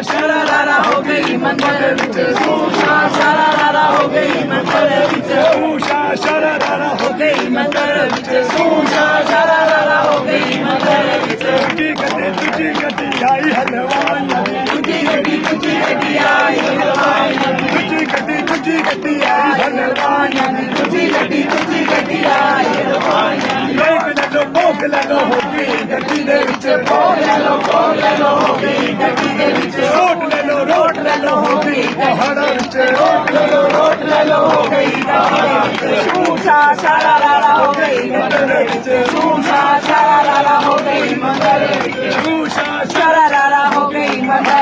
शरारा हो गई मंदिर विच सूशा शरारा हो गई मंदिर विच सूशा शरारा हो गई मंदिर विच सूशा शरारा हो गई मंदिर विच तुझी गड्डी आई हलवाइयां दी तुझी गड्डी आई हलवाइयां दी तुझी गड्डी आई हलवाइयां दी तुझी गड्डी आई हलवाइयां दी भोग ले लो हो गई गड्डी दे विच भोग ले लो हो गई गड्डी दे विच रोट ले लो हो गई पहाड़ां विच रोट ले लो हो गई पहाड़ां विच सूशा शरारा हो गई मंदिर विच सूशा शरारा हो गई मंदिर विच सूशा शरारा हो गई मंदिर